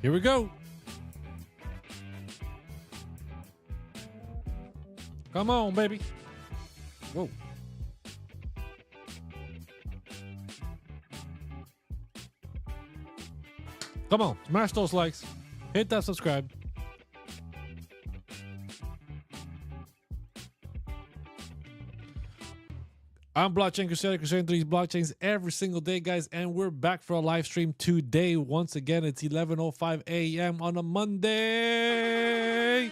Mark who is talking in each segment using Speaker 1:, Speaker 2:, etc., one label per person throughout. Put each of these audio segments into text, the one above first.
Speaker 1: Here we go. Come on, baby. Whoa. Come on, smash those likes. Hit that subscribe. I'm Blockchain Crusader, crusading through these blockchains every single day, guys, and we're back for a live stream today. Once again, it's 11:05 a.m. on a Monday,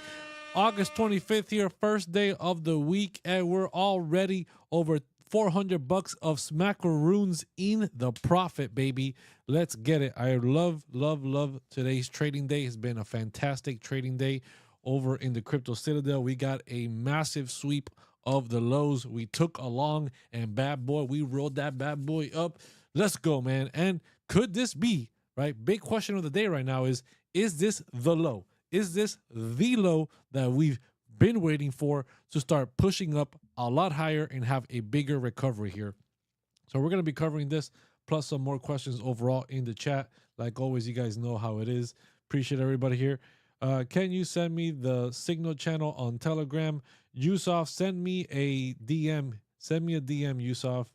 Speaker 1: August 25th here, first day of the week, and we're already over $400 of smackaroons in the profit, baby. Let's get it. I love today's trading day. It's been a fantastic trading day over in the Crypto Citadel. We got a massive sweep of the lows we took along, and bad boy, we rolled that bad boy up. Let's go, man. And could this be, right? Big question of the day right now is this the low? Is this the low that we've been waiting for to start pushing up a lot higher and have a bigger recovery here? So we're going to be covering this plus some more questions overall in the chat. Like always, you guys know how it is. Appreciate everybody here. Can you send me the Signal channel on Telegram? Yusuf, send me a DM. Send me a DM, Yusuf.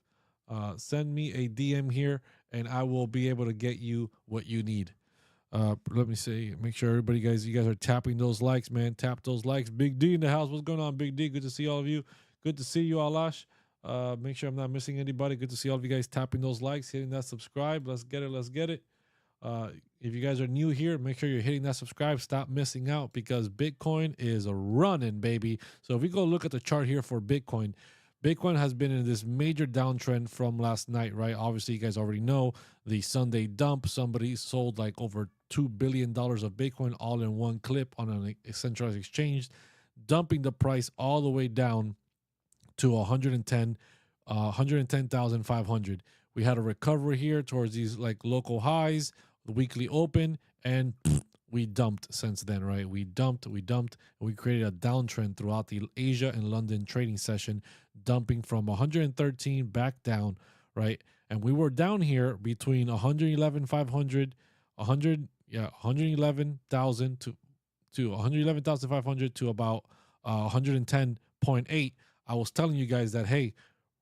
Speaker 1: Send me a DM here, and I will be able to get you what you need. Let me see. Make sure everybody, you guys are tapping those likes, man. Tap those likes. Big D in the house. What's going on, Big D? Good to see all of you. Good to see you, Alash. Make sure I'm not missing anybody. Good to see all of you guys tapping those likes, hitting that subscribe. Let's get it. Let's get it. If you guys are new here, make sure you're hitting that subscribe. Stop missing out because Bitcoin is running, baby. So if we go look at the chart here for Bitcoin, Bitcoin has been in this major downtrend from last night, right? Obviously, you guys already know the Sunday dump. Somebody sold like over $2 billion of Bitcoin all in one clip on a centralized exchange, dumping the price all the way down to 110,500. We had a recovery here towards these like local highs, the weekly open, and we dumped since then, right? We dumped, and we created a downtrend throughout the Asia and London trading session, dumping from 113 back down, right? And we were down here between 111,500, 111,000 to 111,500 to about 110.8. I was telling you guys that, hey,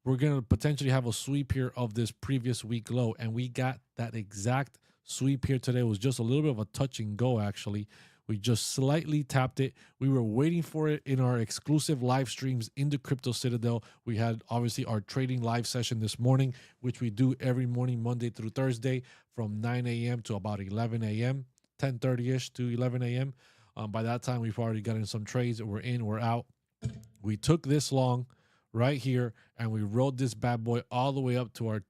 Speaker 1: we're going to potentially have a sweep here of this previous week low, and we got that exact sweep here today. It was just a little bit of a touch and go, actually. We just slightly tapped it. We were waiting for it in our exclusive live streams in the Crypto Citadel. We had, obviously, our trading live session this morning, which we do every morning, Monday through Thursday, from 9 a.m. to about 11 a.m., 10:30-ish to 11 a.m. By that time, we've already gotten some trades. We're in, we're out. We took this long right here, and we rode this bad boy all the way up to we're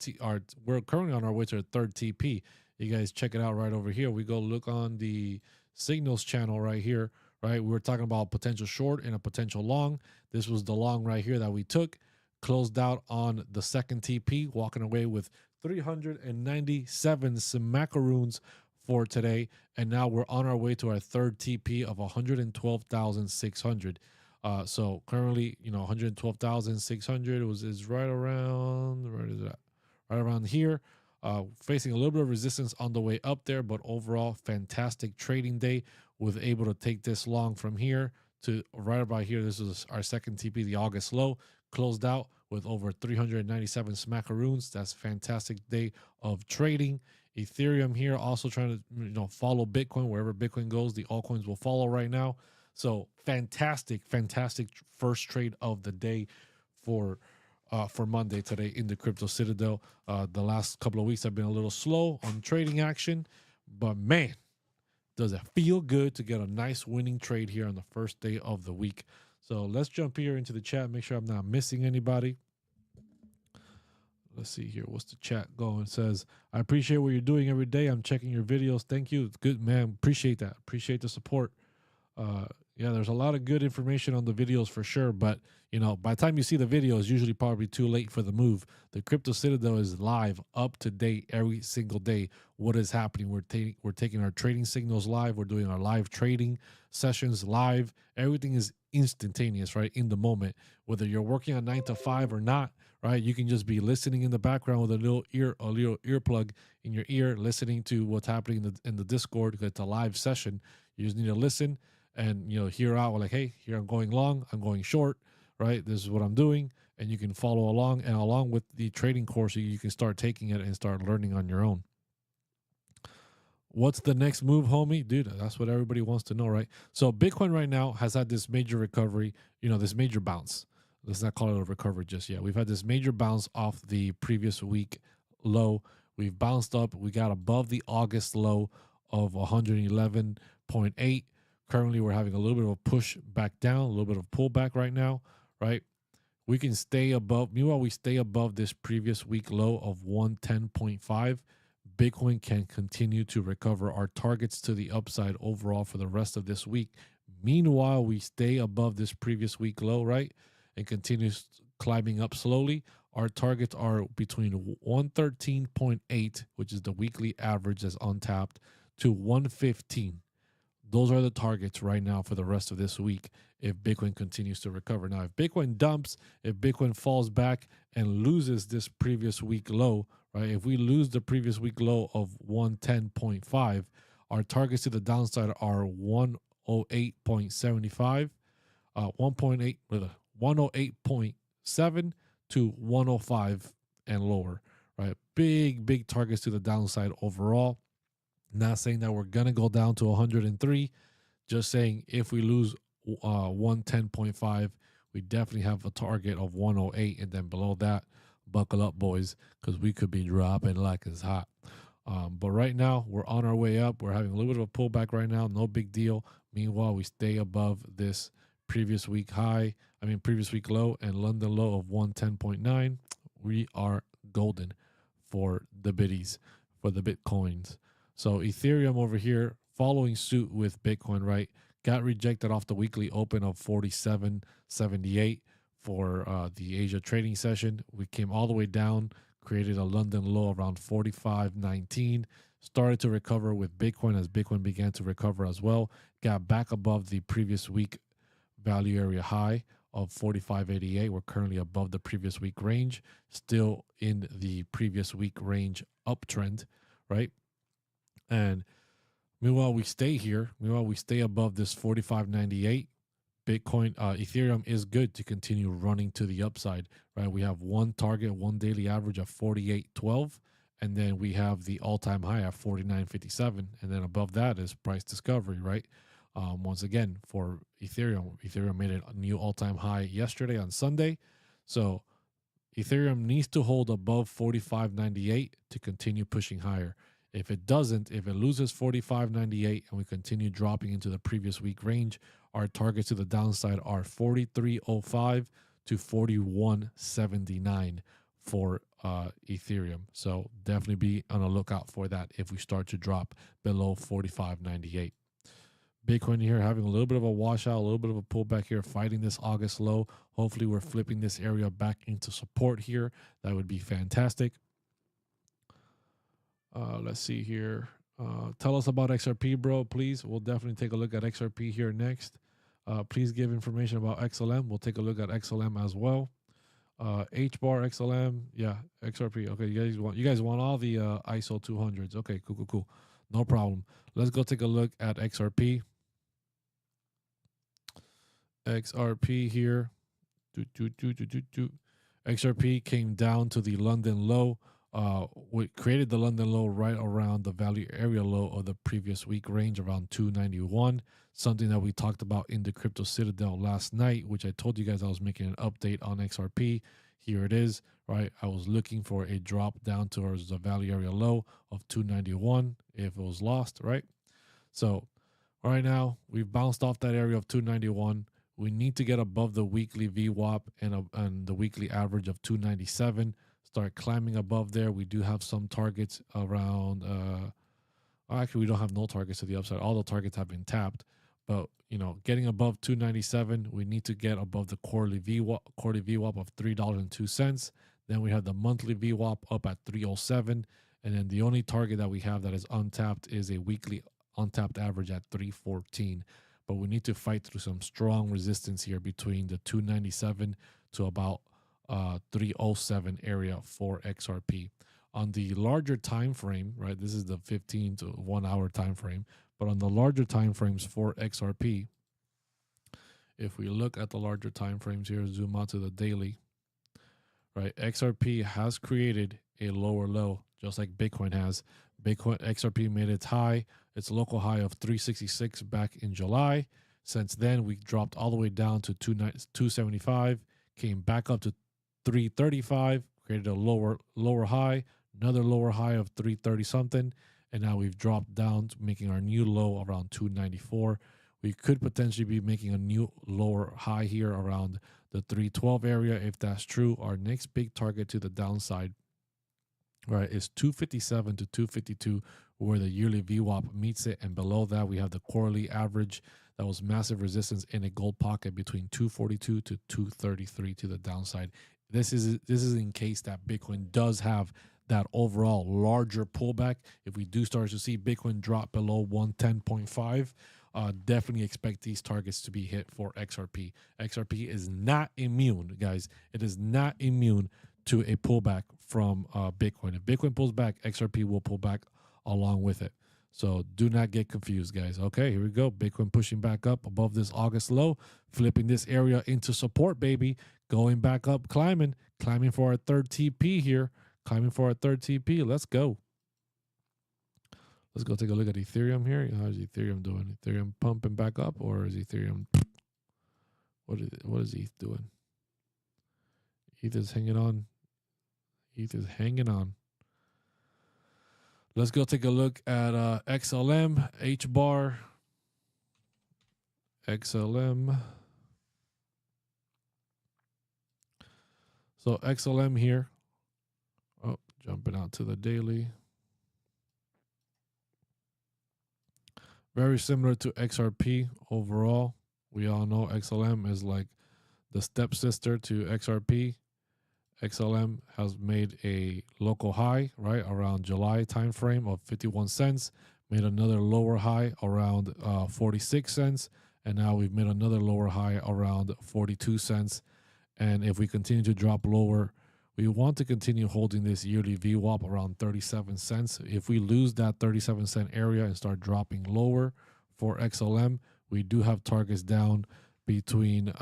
Speaker 1: currently on our way to our third TP. You guys check it out right over here. We go look on the Signals channel right here, right? We were talking about potential short and a potential long. This was the long right here that we took, closed out on the second TP, walking away with 397 smackaroons for today. And now we're on our way to our third TP of 112,600. So currently, 112,600 is right around, where is that? Right around here. Facing a little bit of resistance on the way up there, but overall, fantastic trading day. Was able to take this long from here to right about here. This is our second TP, the August low, closed out with over 397 smackaroons. That's a fantastic day of trading. Ethereum here also trying to follow Bitcoin. Wherever Bitcoin goes, the altcoins will follow right now. So fantastic first trade of the day for Monday today in the Crypto Citadel. The last couple of weeks have been a little slow on trading action, but man, does it feel good to get a nice winning trade here on the first day of the week. So let's jump here into the chat, make sure I'm not missing anybody. Let's see here. What's the chat going? It says, I appreciate what you're doing every day. I'm checking your videos. Thank you. It's good, man. Appreciate that. Appreciate the support. Yeah, there's a lot of good information on the videos for sure, but you know, by the time you see the video, it's usually probably too late for the move. The Crypto Citadel is live, up to date every single day. What is happening? We're taking our trading signals live. We're doing our live trading sessions live. Everything is instantaneous, right? In the moment, whether you're working on 9 to 5 or not, right? You can just be listening in the background with a little earplug in your ear, listening to what's happening in the Discord. Because it's a live session. You just need to listen and, you know, hear out like, hey, here I'm going long, I'm going short, right? This is what I'm doing. And you can follow along, and along with the trading course, you can start taking it and start learning on your own. What's the next move, homie? Dude, that's what everybody wants to know, right? So Bitcoin right now has had this major recovery, you know, this major bounce. Let's not call it a recovery just yet. We've had this major bounce off the previous week low. We've bounced up. We got above the August low of 111.8. Currently, we're having a little bit of a push back down, a little bit of pullback right now, right? We can stay above. Meanwhile, we stay above this previous week low of 110.5. Bitcoin can continue to recover. Our targets to the upside overall for the rest of this week. Meanwhile, we stay above this previous week low, right? And continues climbing up slowly. Our targets are between 113.8, which is the weekly average that's untapped, to 115. Those are the targets right now for the rest of this week if Bitcoin continues to recover. Now, if Bitcoin dumps, if Bitcoin falls back and loses this previous week low, right? If we lose the previous week low of 110.5, our targets to the downside are 108.75, 108.7 to 105 and lower, right? Big targets to the downside overall. Not saying that we're going to go down to 103, just saying if we lose 110.5, we definitely have a target of 108, and then below that, buckle up, boys, because we could be dropping like it's hot. But right now, we're on our way up. We're having a little bit of a pullback right now, no big deal. Meanwhile, we stay above this previous week low and London low of 110.9. We are golden for the biddies, for the Bitcoins. So Ethereum over here following suit with Bitcoin, right? Got rejected off the weekly open of 47.78 for the Asia trading session. We came all the way down, created a London low around 45.19, started to recover with Bitcoin as Bitcoin began to recover as well. Got back above the previous week value area high of 45.88. We're currently above the previous week range, still in the previous week range uptrend, right? And meanwhile, we stay here. Meanwhile, we stay above this 45.98. Bitcoin, Ethereum is good to continue running to the upside, right? We have one target, one daily average of 48.12, and then we have the all-time high at 49.57, and then above that is price discovery, right? Once again, for Ethereum made a new all-time high yesterday on Sunday, so Ethereum needs to hold above 45.98 to continue pushing higher. If it doesn't, if it loses 45.98 and we continue dropping into the previous week range, our targets to the downside are 43.05 to 41.79 for Ethereum. So definitely be on the lookout for that if we start to drop below 45.98. Bitcoin here having a little bit of a washout, a little bit of a pullback here, fighting this August low. Hopefully we're flipping this area back into support here. That would be fantastic. Let's see here. Tell us about XRP, bro, please. We'll definitely take a look at XRP here next. Please give information about XLM. We'll take a look at XLM as well. HBAR, XLM, yeah, XRP. Okay, you guys want all the ISO 200s. Okay, cool. No problem. Let's go take a look at XRP. XRP here. XRP came down to the London low. We created the London low right around the value area low of the previous week range, around 291, something that we talked about in the Crypto Citadel last night, which I told you guys I was making an update on XRP. Here it is, right? I was looking for a drop down towards the value area low of 291 if it was lost, right? So right now, we've bounced off that area of 291. We need to get above the weekly VWAP and the weekly average of 297. Start climbing above there. We do have some targets around, actually we don't have no targets to the upside. All the targets have been tapped, But getting above 297, we need to get above the quarterly VWAP of $3.02. Then we have the monthly VWAP up at 307, and then the only target that we have that is untapped is a weekly untapped average at 314. But we need to fight through some strong resistance here between the 297 to about 307 area for XRP. On the larger time frame, right? This is the 15 to 1 hour time frame. But on the larger time frames for XRP, if we look at the larger time frames here, zoom out to the daily, right? XRP has created a lower low, just like Bitcoin has. XRP made its high, its local high of 366 back in July. Since then, we dropped all the way down to 275, came back up to 335, created a lower high, another lower high of 330 something, and now we've dropped down to making our new low around 294. We could potentially be making a new lower high here around the 312 area. If that's true, our next big target to the downside, right, is 257 to 252, where the yearly VWAP meets it. And below that, we have the quarterly average. That was massive resistance in a gold pocket between 242 to 233 to the downside. This is in case that Bitcoin does have that overall larger pullback. If we do start to see Bitcoin drop below 110.5, definitely expect these targets to be hit for XRP. XRP is not immune, guys. It is not immune to a pullback from Bitcoin. If Bitcoin pulls back, XRP will pull back along with it. So do not get confused, guys. Okay, here we go. Bitcoin pushing back up above this August low, flipping this area into support, baby. Going back up, climbing for our third TP here. Climbing for our third TP. Let's go. Let's go take a look at Ethereum here. How's Ethereum doing? Ethereum pumping back up, or is Ethereum? What is ETH doing? ETH is hanging on. ETH is hanging on. Let's go take a look at XLM, HBAR, XLM. So XLM here. Oh, jumping out to the daily. Very similar to XRP overall. We all know XLM is like the stepsister to XRP. XLM has made a local high, right, around July timeframe of 51 cents, made another lower high around 46 cents, and now we've made another lower high around 42 cents. And if we continue to drop lower, we want to continue holding this yearly VWAP around 37 cents. If we lose that 37 cent area and start dropping lower for XLM, we do have targets down between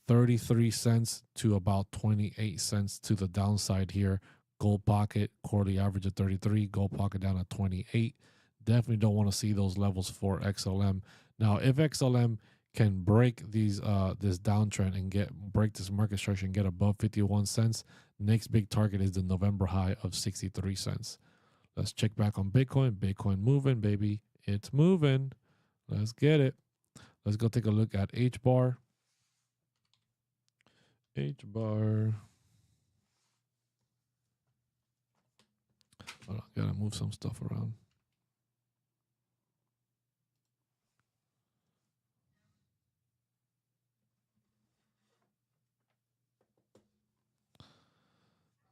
Speaker 1: 33 cents to about 28 cents to the downside here. Gold pocket, quarterly average of 33, gold pocket down at 28. Definitely don't want to see those levels for XLM. Now, if XLM can break these this downtrend and break this market structure and get above 51 cents, next big target is the November high of 63 cents. Let's check back on Bitcoin. Bitcoin moving, baby. It's moving. Let's get it. Let's go take a look at HBAR. HBAR. Hold on, gotta move some stuff around.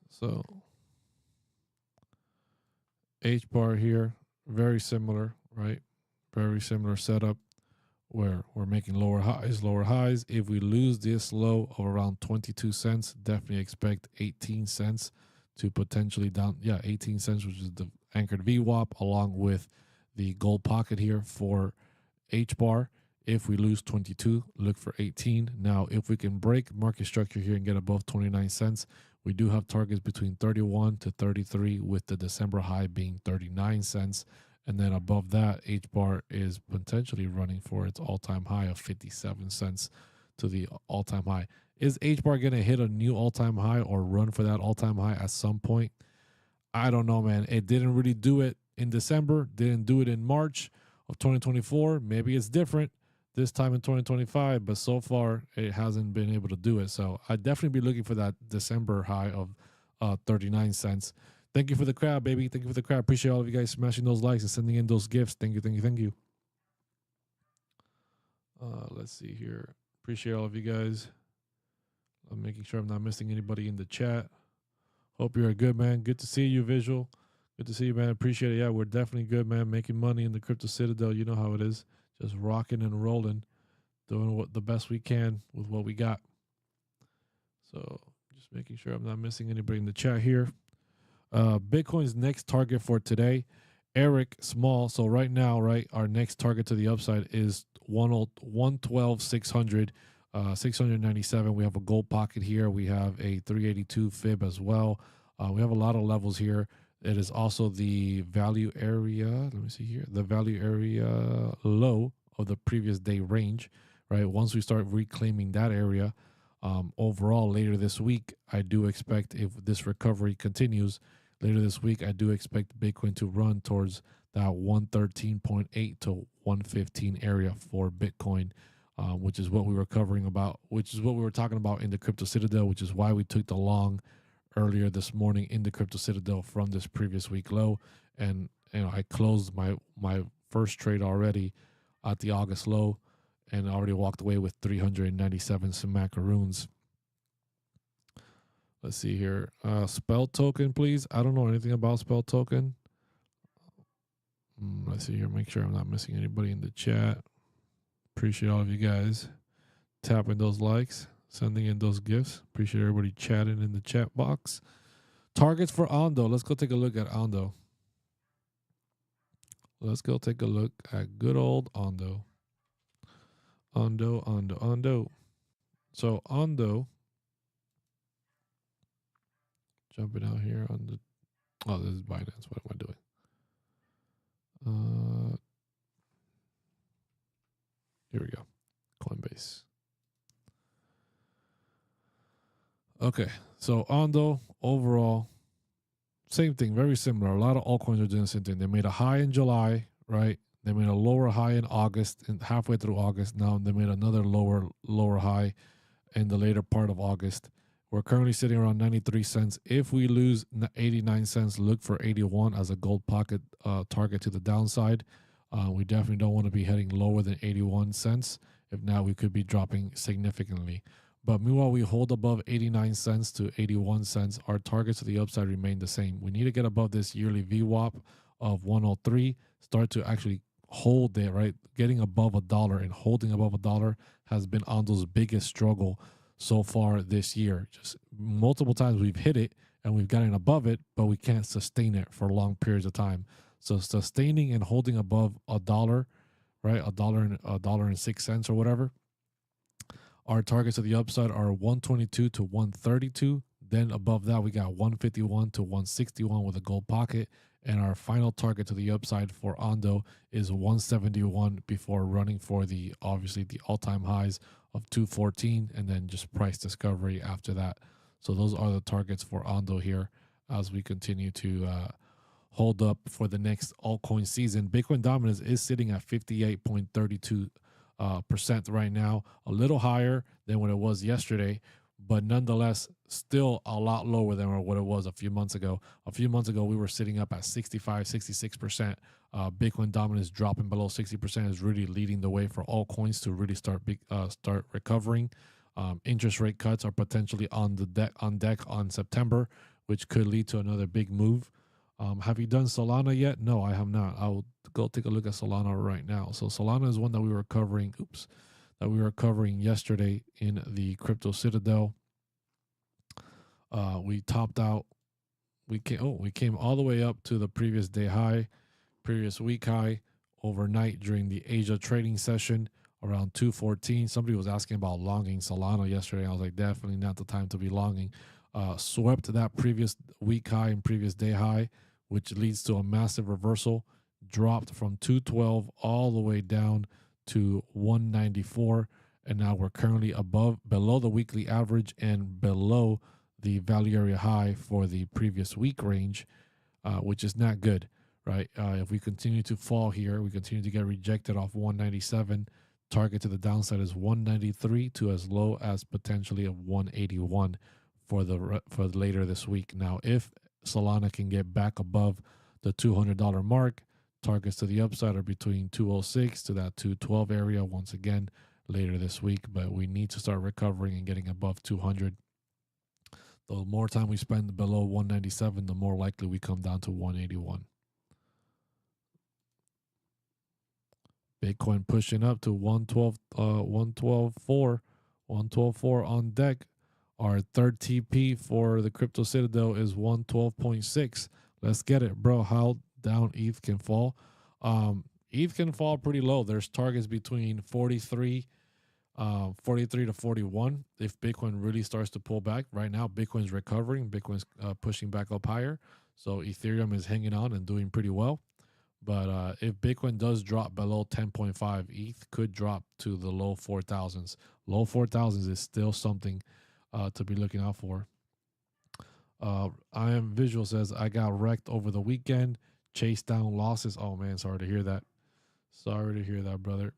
Speaker 1: So HBAR here, very similar, right? Very similar setup where we're making lower highs. If we lose this low of around 22 cents, definitely expect 18 cents to potentially down. Yeah, 18 cents, which is the anchored VWAP, along with the gold pocket here for HBAR. If we lose 22, look for 18. Now, if we can break market structure here and get above 29 cents, we do have targets between 31 to 33, with the December high being 39 cents. And then above that, HBAR is potentially running for its all-time high of 57 cents to the all-time high. Is HBAR going to hit a new all-time high or run for that all-time high at some point? I don't know, man. It didn't really do it in December, didn't do it in March of 2024. Maybe it's different this time in 2025, but so far it hasn't been able to do it. So I'd definitely be looking for that December high of 39 cents. Thank you for the crowd, baby. Thank you for the crowd. Appreciate all of you guys smashing those likes and sending in those gifts. Thank you, thank you, thank you. Let's see here. Appreciate all of you guys. I'm making sure I'm not missing anybody in the chat. Hope you're good, man. Good to see you, Visual. Good to see you, man. Appreciate it. Yeah, we're definitely good, man. Making money in the Crypto Citadel. You know how it is. Just rocking and rolling, doing what the best we can with what we got. So just making sure I'm not missing anybody in the chat here. Bitcoin's next target for today, Eric Small. So right now, right, our next target to the upside is 112,600, 697. We have a gold pocket here. We have a 382 fib as well. We have a lot of levels here. It is also the value area. Let me see here. The value area low of the previous day range, right? Once we start reclaiming that area, overall later this week, I do expect, if this recovery continues, later this week, I do expect Bitcoin to run towards that 113.8 to 115 area for Bitcoin, which is what we were covering about, which is what we were talking about in the Crypto Citadel, which is why we took the long earlier this morning in the Crypto Citadel from this previous week low. And I closed my first trade already at the August low, and I already walked away with 397 macaroons. Let's see here. Spell token, please. I don't know anything about spell token. Let's see here. Make sure I'm not missing anybody in the chat. Appreciate all of you guys tapping those likes, sending in those gifts. Appreciate everybody chatting in the chat box. Targets for Ondo. Let's go take a look at Ondo. Let's go take a look at good old Ondo. Ondo. So Ondo, jumping out here on the, oh, this is Binance. What am I doing? Here we go. Coinbase. Okay, so Ondo overall, same thing, very similar. A lot of altcoins are doing the same thing. They made a high in July, right? They made a lower high in August, and halfway through August. Now they made another lower high in the later part of August. We're currently sitting around 93 cents. If we lose 89 cents, look for 81 as a gold pocket target to the downside. We definitely don't want to be heading lower than 81 cents. If not, we could be dropping significantly. But meanwhile, we hold above 89 cents to 81 cents. Our targets to the upside remain the same. We need to get above this yearly VWAP of 103, start to actually hold there, right? Getting above $1 and holding above $1 has been Ondo's biggest struggle so far this year. Just multiple times we've hit it and we've gotten above it, but we can't sustain it for long periods of time. So sustaining and holding above $1, right? $1.06 or whatever. Our targets to the upside are 122 to 132. Then above that, we got 151 to 161 with a gold pocket. And our final target to the upside for Ondo is 171 before running for the, obviously, the all-time highs of 214 and then just price discovery after that. So those are the targets for Ondo here as we continue to hold up for the next altcoin season. Bitcoin dominance is sitting at 58.32% right now, a little higher than what it was yesterday, but nonetheless, still a lot lower than what it was a few months ago. A few months ago, we were sitting up at 65, 66%. Bitcoin dominance dropping below 60% is really leading the way for all coins to really start recovering. Interest rate cuts are potentially on deck on September, which could lead to another big move. Have you done Solana yet? No, I have not. I'll go take a look at Solana right now. So Solana is one that we were covering. That we were covering yesterday in the Crypto Citadel. We topped out. We came all the way up to the previous day high, previous week high, overnight during the Asia trading session around 214. Somebody was asking about longing Solana yesterday. I was like, definitely not the time to be longing. Swept that previous week high and previous day high, which leads to a massive reversal. Dropped from 212 all the way down to 194, and now we're currently below the weekly average and below the value area high for the previous week range, which is not good, right? If we continue to fall here, we continue to get rejected off 197. Target to the downside is 193 to as low as potentially a 181 for later this week. Now, if Solana can get back above the $200 mark, targets to the upside are between 206 to that 212 area once again, later this week, but we need to start recovering and getting above 200. The more time we spend below 197, the more likely we come down to 181. Bitcoin pushing up to 112.4 on deck. Our third TP for the Crypto Citadel is 112.6. Let's get it, bro. How down ETH can fall? ETH can fall pretty low. There's targets between 43 to 41 if Bitcoin really starts to pull back. Right now, Bitcoin's recovering. Bitcoin's pushing back up higher. So Ethereum is hanging on and doing pretty well. But if Bitcoin does drop below 10.5, ETH could drop to the low 4,000s. Low 4,000s is still something to be looking out for. I Am Visual says, I got wrecked over the weekend. Chase down losses. Oh, man, sorry to hear that. Sorry to hear that, brother.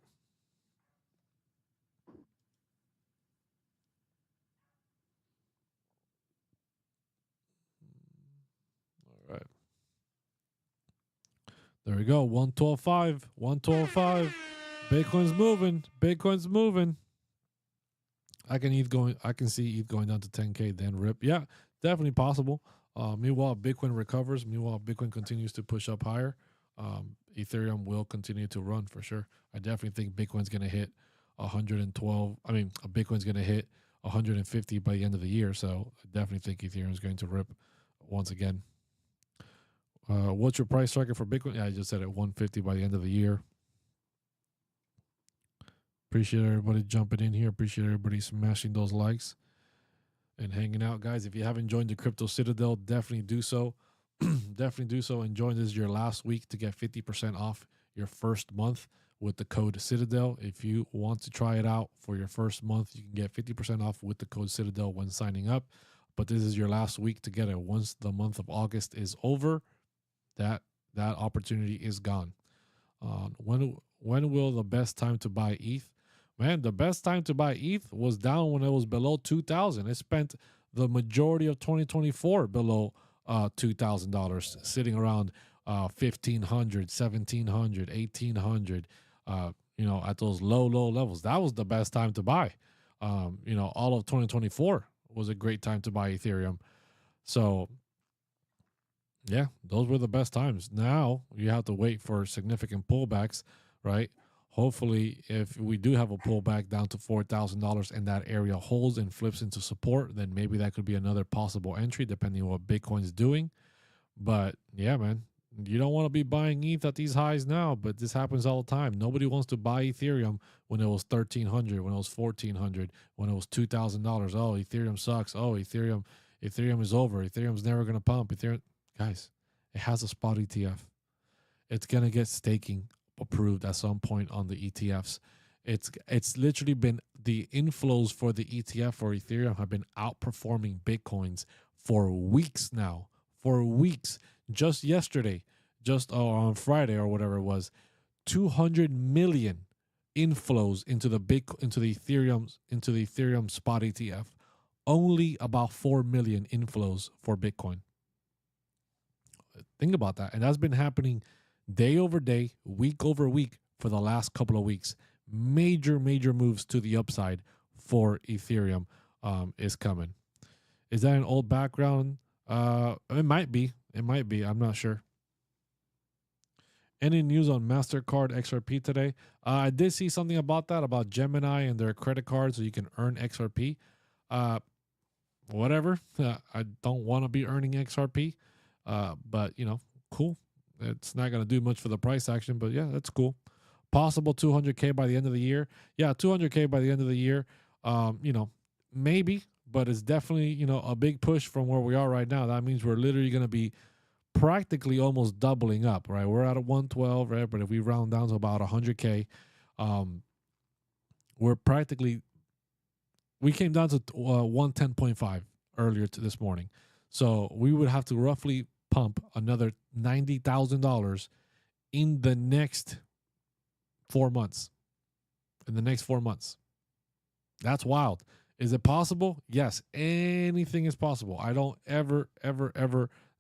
Speaker 1: All right. There we go. 112.5. 112.5. Bitcoin's moving. Bitcoin's moving. I can see ETH going down to 10K, then rip. Yeah, definitely possible. Meanwhile, Bitcoin recovers. Meanwhile, Bitcoin continues to push up higher. Ethereum will continue to run for sure. I definitely think Bitcoin's going to hit 112. I mean, Bitcoin's going to hit 150 by the end of the year. So I definitely think Ethereum is going to rip once again. What's your price target for Bitcoin? Yeah, I just said it, 150 by the end of the year. Appreciate everybody jumping in here. Appreciate everybody smashing those likes and hanging out, guys. If you haven't joined the Crypto Citadel, definitely do so. Definitely do so. And join. This is your last week to get 50% off your first month with the code Citadel. If you want to try it out for your first month, you can get 50% off with the code Citadel when signing up. But this is your last week to get it. Once the month of August is over, that opportunity is gone. When will the best time to buy ETH? Man, the best time to buy ETH was down when it was below 2,000. It spent the majority of 2024 below $2,000, sitting around 1,500, 1,700, 1,800. At those low levels. That was the best time to buy. All of 2024 was a great time to buy Ethereum. So, yeah, those were the best times. Now you have to wait for significant pullbacks, right? Hopefully, if we do have a pullback down to $4,000 and that area holds and flips into support, then maybe that could be another possible entry, depending on what Bitcoin's doing. But yeah, man, you don't want to be buying ETH at these highs now, but this happens all the time. Nobody wants to buy Ethereum when it was $1,300, when it was $1,400, when it was $2,000. Oh, Ethereum sucks. Oh, Ethereum is over. Ethereum's never going to pump. Guys, it has a spot ETF. It's going to get staking approved at some point on the ETFs. It's literally been the inflows for the ETF for Ethereum have been outperforming Bitcoins for weeks now. For weeks. Just yesterday, on Friday or whatever it was, 200 million inflows into the Ethereum spot ETF. Only about 4 million inflows for Bitcoin. Think about that. And that's been happening day over day, week over week for the last couple of weeks. Major moves to the upside for Ethereum is coming. Is that an old background? It might be. I'm not sure. Any news on MasterCard XRP today? I did see something about that, about Gemini and their credit card, so you can earn XRP. Whatever. I don't want to be earning XRP. But, cool. It's not going to do much for the price action, but yeah, that's cool. Possible 200K by the end of the year. Yeah, 200K by the end of the year. Maybe, but it's definitely, a big push from where we are right now. That means we're literally going to be practically almost doubling up, right? We're at a 112, right? But if we round down to about 100K, we came down to 110.5 earlier this morning. So we would have to roughly pump another $90,000 in the next 4 months. That's wild. Is it possible? Yes, anything is possible. I don't ever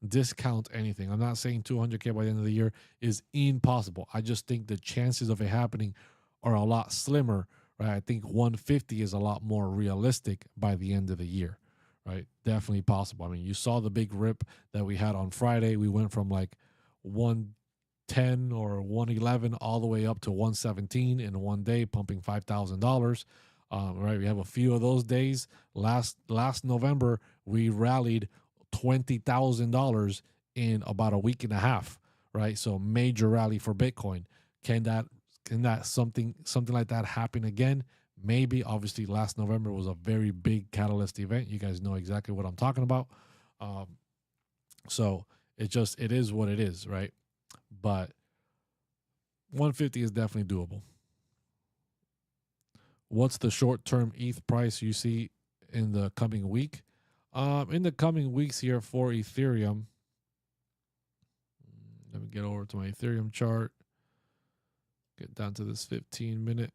Speaker 1: discount anything. I'm not saying 200K by the end of the year is impossible. I just think the chances of it happening are a lot slimmer right? I think 150 is a lot more realistic by the end of the year, right? Definitely possible. I mean, you saw the big rip that we had on Friday. We went from like 110 or 111 all the way up to 117 in one day, pumping $5,000. Right, we have a few of those days. Last November, we rallied $20,000 in about a week and a half. Right, so major rally for Bitcoin. Can that something like that happen again? Maybe. Obviously, last November was a very big catalyst event. You guys know exactly what I'm talking about. So it is what it is, right? But 150 is definitely doable. What's the short-term ETH price you see in the coming week? In the coming weeks here for Ethereum, let me get over to my Ethereum chart. Get down to this 15-minute.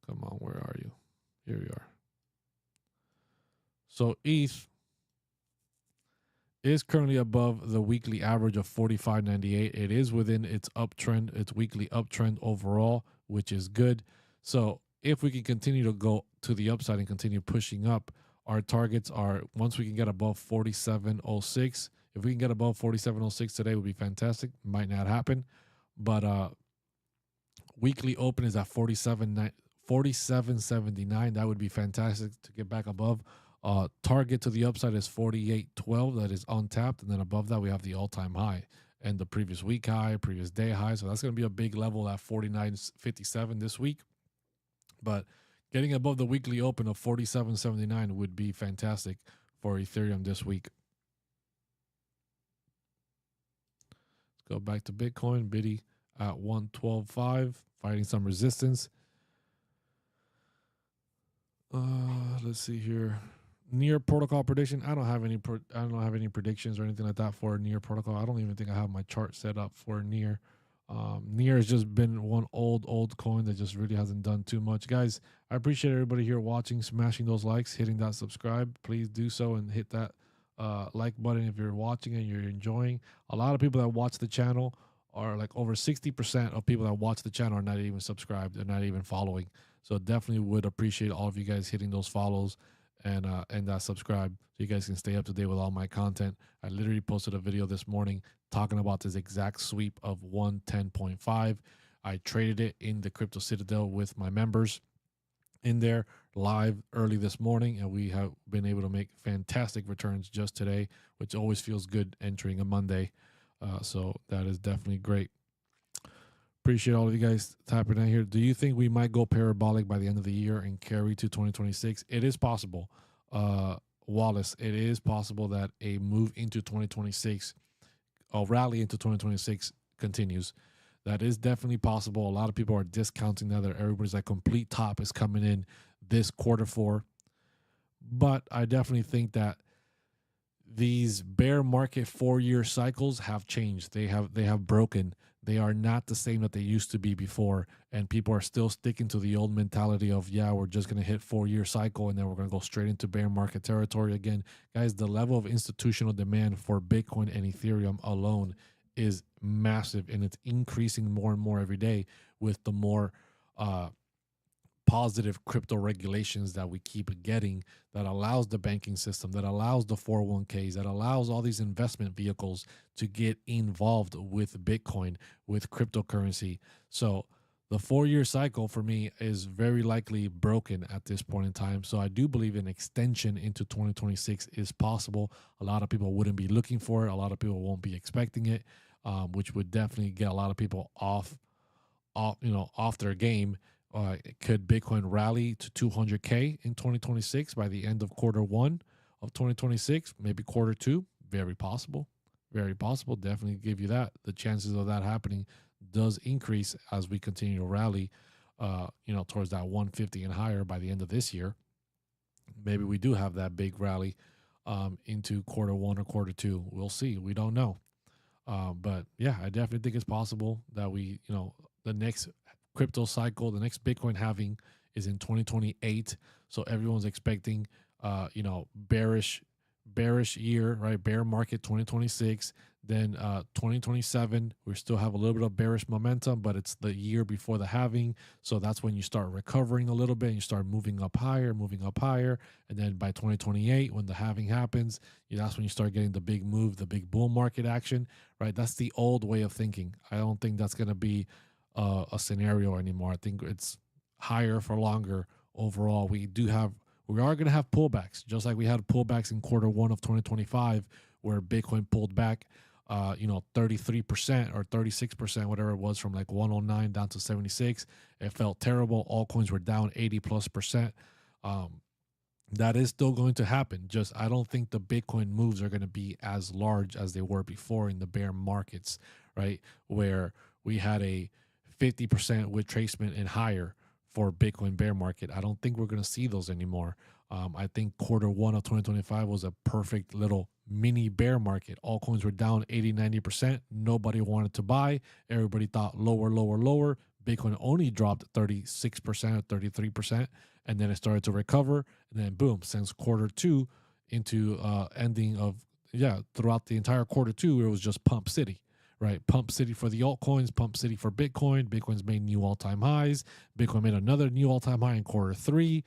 Speaker 1: Come on, where are you? Here we are. So ETH is currently above the weekly average of 45.98. It is within its uptrend, its weekly uptrend overall, which is good. So if we can continue to go to the upside and continue pushing up, our targets are, once we can get above 47.06. If we can get above 47.06 today, would be fantastic. Might not happen, but weekly open is at 47.79. That would be fantastic to get back above. Target to the upside is 48.12. That is untapped, and then above that we have the all-time high and the previous week high, previous day high. So that's going to be a big level at 49.57 this week. But getting above the weekly open of 47.79 would be fantastic for Ethereum this week. Let's go back to Bitcoin. Biddy at 112.5, fighting some resistance. Let's see here. Near protocol prediction. I don't have any predictions or anything like that for Near protocol. I don't even think I have my chart set up for Near. Near has just been one old coin that just really hasn't done too much. Guys, I appreciate everybody here watching, smashing those likes, hitting that subscribe. Please do so and hit that like button if you're watching and you're enjoying. A lot of people that watch the channel are like over 60% of people that watch the channel are not even subscribed. They're not even following. So definitely would appreciate all of you guys hitting those follows and that subscribe so you guys can stay up to date with all my content. I literally posted a video this morning talking about this exact sweep of 110.5. I traded it in the Crypto Citadel with my members in there live early this morning, and we have been able to make fantastic returns just today, which always feels good entering a Monday. So that is definitely great. Appreciate all of you guys tapping in here. Do you think we might go parabolic by the end of the year and carry to 2026? It is possible. Wallace, it is possible that a move into 2026, a rally into 2026 continues. That is definitely possible. A lot of people are discounting that. Everybody's like complete top is coming in this Q4. But I definitely think that these bear market 4-year cycles have changed. They have broken. They are not the same that they used to be before, and people are still sticking to the old mentality of, yeah, we're just going to hit 4-year cycle and then we're going to go straight into bear market territory again. Guys, the level of institutional demand for Bitcoin and Ethereum alone is massive, and it's increasing more and more every day with the more positive crypto regulations that we keep getting, that allows the banking system, that allows the 401ks, that allows all these investment vehicles to get involved with Bitcoin, with cryptocurrency. So the 4-year cycle for me is very likely broken at this point in time. So I do believe an extension into 2026 is possible. A lot of people wouldn't be looking for it. A lot of people won't be expecting it, which would definitely get a lot of people off their game. Could Bitcoin rally to 200K in 2026 by the end of Q1 of 2026? Maybe Q2? Very possible. Very possible. Definitely give you that. The chances of that happening does increase as we continue to rally, towards that 150 and higher by the end of this year. Maybe we do have that big rally into Q1 or Q2. We'll see. We don't know. But yeah, I definitely think it's possible that we, the next crypto cycle, the next Bitcoin halving is in 2028. So everyone's expecting, bearish bearish year, right? Bear market 2026. Then 2027, we still have a little bit of bearish momentum, but it's the year before the halving. So that's when you start recovering a little bit and you start moving up higher, moving up higher. And then by 2028, when the halving happens, that's when you start getting the big move, the big bull market action, right? That's the old way of thinking. I don't think that's going to be a scenario anymore. I think it's higher for longer overall. We are going to have pullbacks, just like we had pullbacks in Q1 of 2025, where Bitcoin pulled back, 33% or 36%, whatever it was, from like 109 down to 76. It felt terrible. Altcoins were down 80+%. That is still going to happen. Just, I don't think the Bitcoin moves are going to be as large as they were before in the bear markets, right? Where we had a 50% retracement and higher for Bitcoin bear market. I don't think we're going to see those anymore. I think Q1 of 2025 was a perfect little mini bear market. Altcoins were down 80-90%. Nobody wanted to buy. Everybody thought lower, lower, lower. Bitcoin only dropped 36% or 33%, and then it started to recover. And then boom, since Q2 into ending of, throughout the entire Q2, it was just pump city. Right, pump city for the altcoins, pump city for Bitcoin. Bitcoin's made new all-time highs. Bitcoin made another new all-time high in Q3.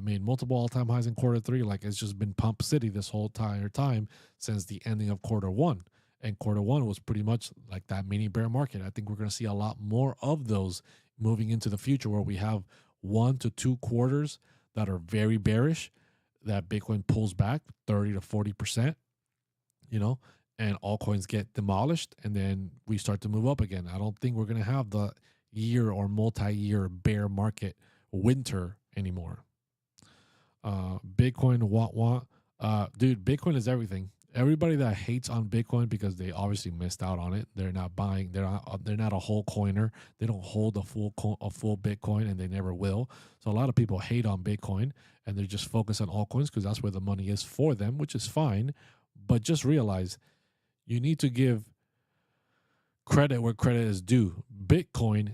Speaker 1: Made multiple all-time highs in Q3. Like, it's just been pump city this whole entire time since the ending of Q1. And Q1 was pretty much like that mini bear market. I think we're going to see a lot more of those moving into the future, where we have 1 to 2 quarters that are very bearish, that Bitcoin pulls back 30 to 40%, and altcoins get demolished, and then we start to move up again. I don't think we're going to have the year or multi-year bear market winter anymore. Bitcoin, dude, Bitcoin is everything. Everybody that hates on Bitcoin because they obviously missed out on it, they're not buying, they're not a whole coiner. They don't hold a full Bitcoin, and they never will. So a lot of people hate on Bitcoin, and they're just focused on altcoins because that's where the money is for them, which is fine. But just realize, you need to give credit where credit is due. Bitcoin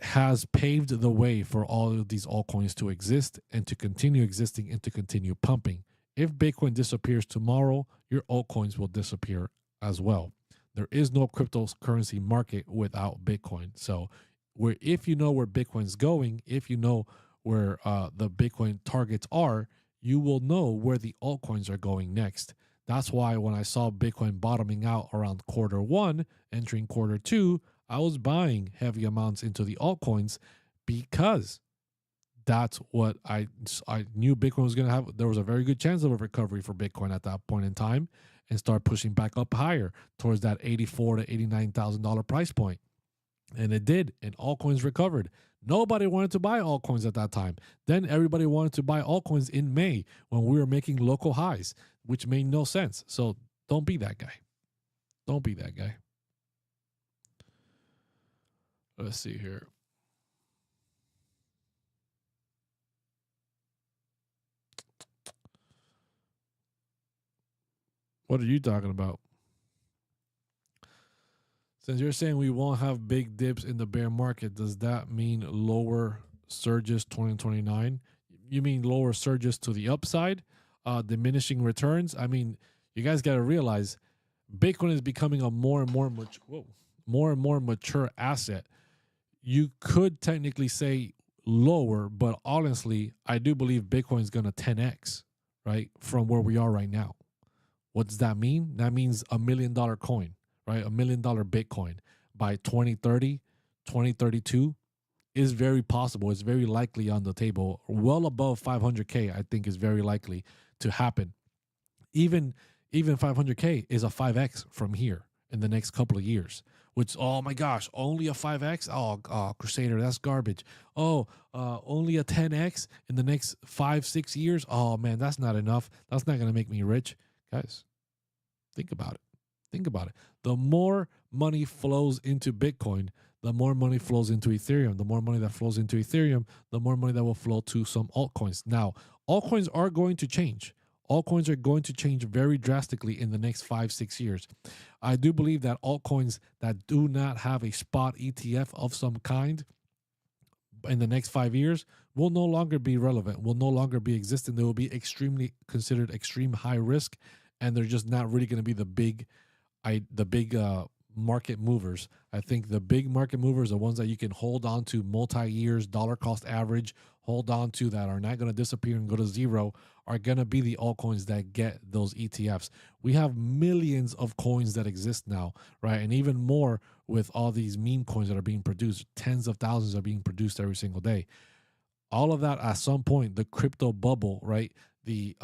Speaker 1: has paved the way for all of these altcoins to exist and to continue existing and to continue pumping. If Bitcoin disappears tomorrow, your altcoins will disappear as well. There is no cryptocurrency market without Bitcoin. So if you know where Bitcoin's going, if you know where the Bitcoin targets are, you will know where the altcoins are going next. That's why when I saw Bitcoin bottoming out around Q1, entering Q2, I was buying heavy amounts into the altcoins, because that's what I knew Bitcoin was going to have. There was a very good chance of a recovery for Bitcoin at that point in time, and start pushing back up higher towards that $84,000 to $89,000 price point. And it did, and altcoins recovered. Nobody wanted to buy altcoins at that time. Then everybody wanted to buy altcoins in May when we were making local highs, which made no sense. So don't be that guy. Don't be that guy. Let's see here. What are you talking about? Since you're saying we won't have big dips in the bear market, does that mean lower surges 2029? You mean lower surges to the upside, diminishing returns? I mean, you guys got to realize Bitcoin is becoming a more and more mature asset. You could technically say lower, but honestly, I do believe Bitcoin is going to 10x, right, from where we are right now. What does that mean? That means $1 million coin, right? $1 million Bitcoin by 2030, 2032 is very possible. It's very likely on the table. Well above 500K, I think, is very likely to happen. Even 500K is a 5x from here in the next couple of years. Which, oh my gosh, only a 5x? Oh, Crusader, that's garbage. Oh, only a 10x in the next 5-6 years? Oh man, that's not enough. That's not going to make me rich. Guys, think about it. Think about it. The more money flows into Bitcoin, the more money flows into Ethereum. The more money that flows into Ethereum, the more money that will flow to some altcoins. Now, altcoins are going to change. Altcoins are going to change very drastically in the next 5-6 years. I do believe that altcoins that do not have a spot ETF of some kind in the next 5 years will no longer be relevant, will no longer be existing. They will be extremely considered extreme high risk, and they're just not really going to be the big market movers. I think the big market movers are ones that you can hold on to multi-years, dollar cost average, hold on to, that are not going to disappear and go to zero, are going to be the altcoins that get those ETFs. We have millions of coins that exist now, right? And even more with all these meme coins that are being produced. Tens of thousands are being produced every single day. All of that, at some point, the crypto bubble, right? The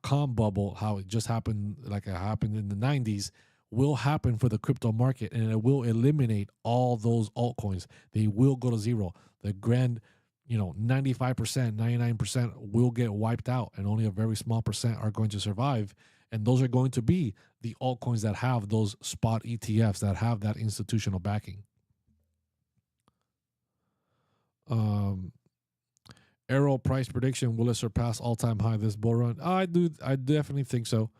Speaker 1: .com bubble, how it just happened, like it happened in the 90s, will happen for the crypto market, and it will eliminate all those altcoins. They will go to zero. The grand, 95%, 99% will get wiped out, and only a very small percent are going to survive. And those are going to be the altcoins that have those spot ETFs, that have that institutional backing. Aero price prediction, will it surpass all-time high this bull run? I definitely think so.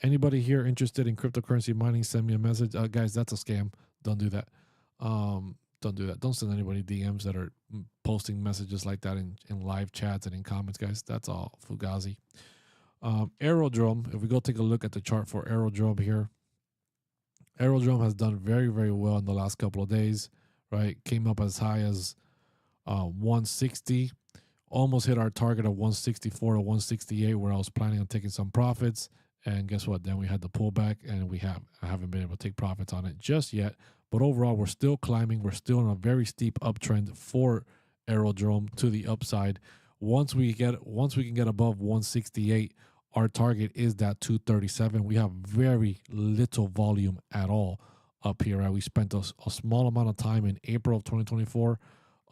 Speaker 1: Anybody here interested in cryptocurrency mining, send me a message. Guys, that's a scam. Don't do that. Don't do that. Don't send anybody DMs that are posting messages like that in live chats and in comments, guys. That's all fugazi. Aerodrome, if we go take a look at the chart for Aerodrome here, Aerodrome has done very, very well in the last couple of days, right? Came up as high as 160, almost hit our target of 164 to 168, where I was planning on taking some profits. And guess what? Then we had the pullback, and I haven't been able to take profits on it just yet. But overall, we're still climbing. We're still on a very steep uptrend for Aerodrome to the upside. Once we can get above 168, our target is that 237. We have very little volume at all up here. Right? We spent a small amount of time in April of 2024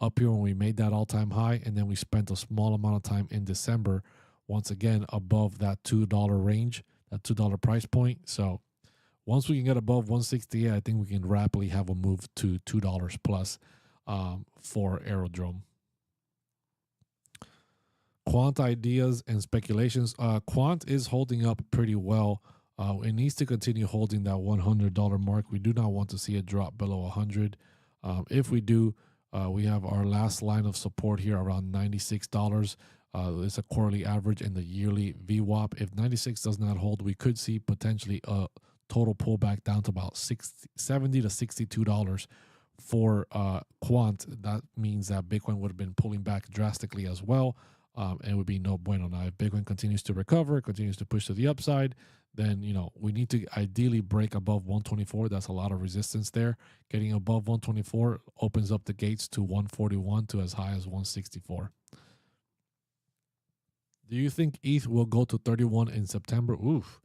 Speaker 1: up here when we made that all-time high, and then we spent a small amount of time in December, once again above that $2 range, that $2 price point. So once we can get above 168, I think we can rapidly have a move to $2 plus for Aerodrome. Quant ideas and speculations. Quant is holding up pretty well. It needs to continue holding that $100 mark. We do not want to see it drop below 100. If we do, we have our last line of support here around $96. It's a quarterly average and the yearly VWAP. If 96 does not hold, we could see potentially a total pullback down to about $70 to $62 for Quant. That means that Bitcoin would have been pulling back drastically as well, and it would be no bueno. Now, if Bitcoin continues to recover, continues to push to the upside, then we need to ideally break above 124. That's a lot of resistance there. Getting above 124 opens up the gates to 141 to as high as 164. Do you think ETH will go to 31 in September? Oof,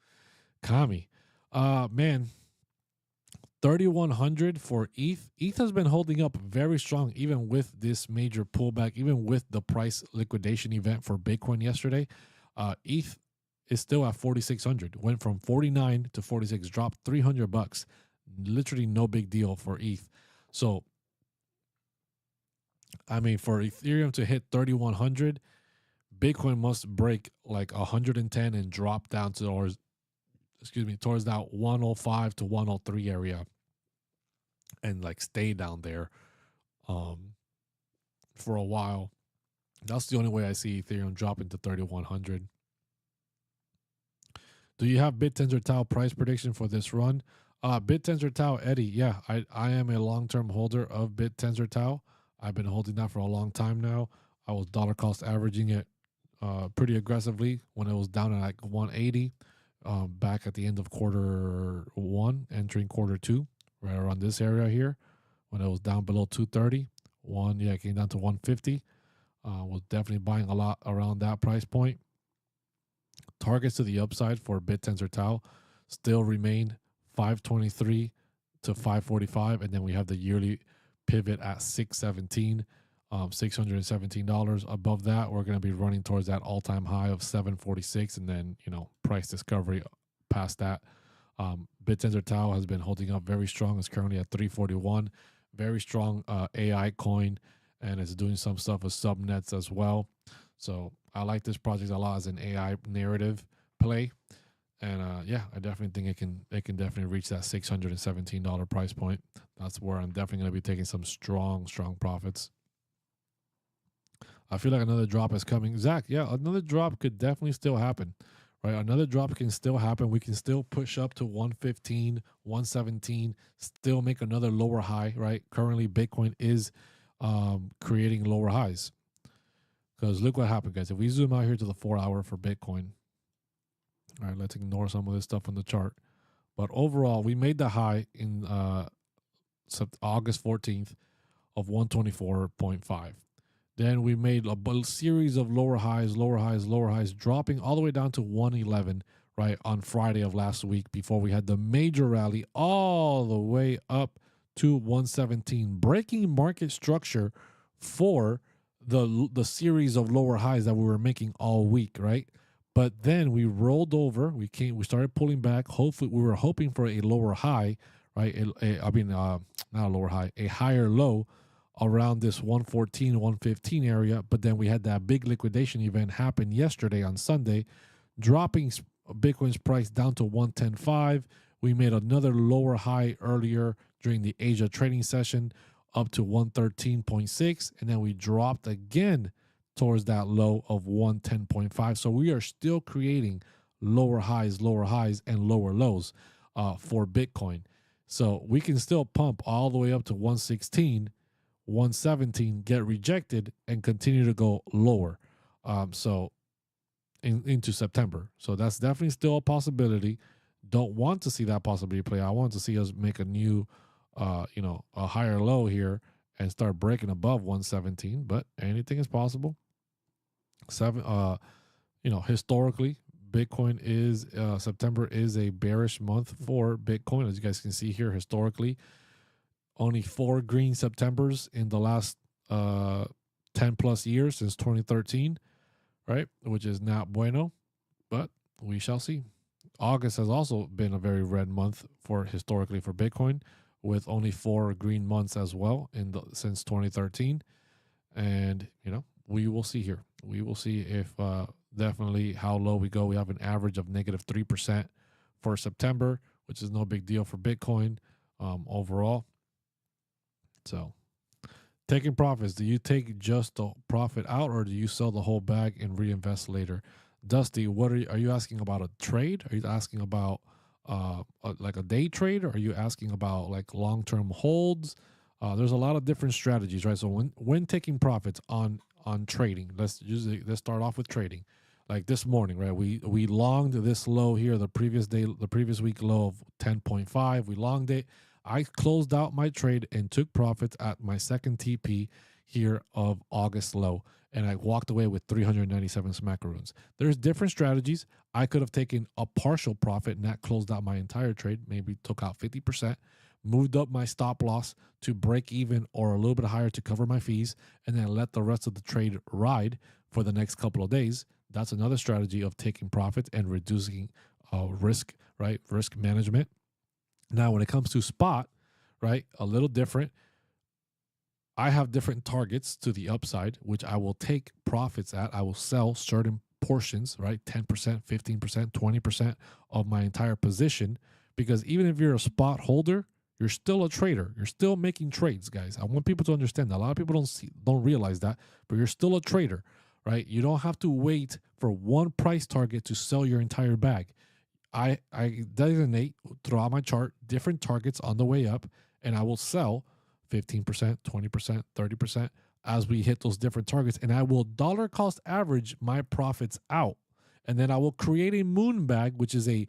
Speaker 1: Kami. Man, 3,100 for ETH. ETH has been holding up very strong, even with this major pullback, even with the price liquidation event for Bitcoin yesterday. ETH is still at 4,600. Went from 49 to 46, dropped $300. Literally no big deal for ETH. So, I mean, for Ethereum to hit 3,100, Bitcoin must break like 110 and drop down towards that 105 to 103 area, and like stay down there for a while. That's the only way I see Ethereum dropping to 3,100. Do you have BitTensor Tau price prediction for this run? BitTensor Tau, Eddie, yeah, I am a long-term holder of BitTensor Tau. I've been holding that for a long time now. I was dollar cost averaging it pretty aggressively when it was down at like 180 back at the end of quarter one, entering quarter two, right around this area here, when it was down below 230. It came down to 150. Was definitely buying a lot around that price point. Targets to the upside for BitTensor Tau still remain 523 to 545, and then we have the yearly pivot at 617. $617. Above that, we're going to be running towards that all-time high of 746, and then price discovery past that. BitTensor Tau has been holding up very strong. It's currently at 341. Very strong AI coin, and it's doing some stuff with subnets as well. So I like this project a lot as an AI narrative play, and I definitely think it can definitely reach that $617 price point. That's where I'm definitely going to be taking some strong profits. I feel like another drop is coming. Zach, yeah, another drop could definitely still happen, right? Another drop can still happen. We can still push up to 115, 117, still make another lower high, right? Currently, Bitcoin is creating lower highs. Because look what happened, guys. If we zoom out here to the 4 hour for Bitcoin, all right, let's ignore some of this stuff on the chart. But overall, we made the high in August 14th of 124.5. Then we made a series of lower highs, dropping all the way down to 111, right, on Friday of last week before we had the major rally all the way up to 117, breaking market structure for the series of lower highs that we were making all week, right? But then we rolled over, we started pulling back. Hopefully, we were hoping for a lower high, right? Not a lower high, a higher low around this 114, 115 area. But then we had that big liquidation event happen yesterday on Sunday, dropping Bitcoin's price down to 110.5. We made another lower high earlier during the Asia trading session up to 113.6. And then we dropped again towards that low of 110.5. So we are still creating lower highs, and lower lows for Bitcoin. So we can still pump all the way up to 116, 117, get rejected, and continue to go lower. So into September. So that's definitely still a possibility. Don't want to see that possibility play. I want to see us make a new, a higher low here and start breaking above 117. But anything is possible. Historically, Bitcoin is September is a bearish month for Bitcoin, as you guys can see here. Historically, only 4 green Septembers in the last 10 plus years since 2013, right? Which is not bueno, but we shall see. August has also been a very red month historically for Bitcoin, with only 4 green months as well since 2013, and we will see here. We will see if definitely how low we go. We have an average of negative 3% for September, which is no big deal for Bitcoin overall. So taking profits, do you take just the profit out, or do you sell the whole bag and reinvest later? Dusty, what are you asking about a trade? Are you asking about like a day trade? Or are you asking about like long-term holds? There's a lot of different strategies, right? So when taking profits on trading, let's start off with trading. Like this morning, right? We longed this low here, the previous week low of 10.5. We longed it. I closed out my trade and took profits at my second TP here of August low, and I walked away with 397 smackaroons. There's different strategies. I could have taken a partial profit and that closed out my entire trade, maybe took out 50%, moved up my stop loss to break even or a little bit higher to cover my fees, and then let the rest of the trade ride for the next couple of days. That's another strategy of taking profits and reducing risk, right? Risk management. Now, when it comes to spot, right, a little different. I have different targets to the upside, which I will take profits at. I will sell certain portions, right, 10%, 15%, 20% of my entire position, because even if you're a spot holder, you're still a trader. You're still making trades, guys. I want people to understand that. A lot of people don't realize that, but you're still a trader, right? You don't have to wait for one price target to sell your entire bag. I designate throughout my chart different targets on the way up, and I will sell 15%, 20%, 30% as we hit those different targets, and I will dollar cost average my profits out. And then I will create a moon bag, which is a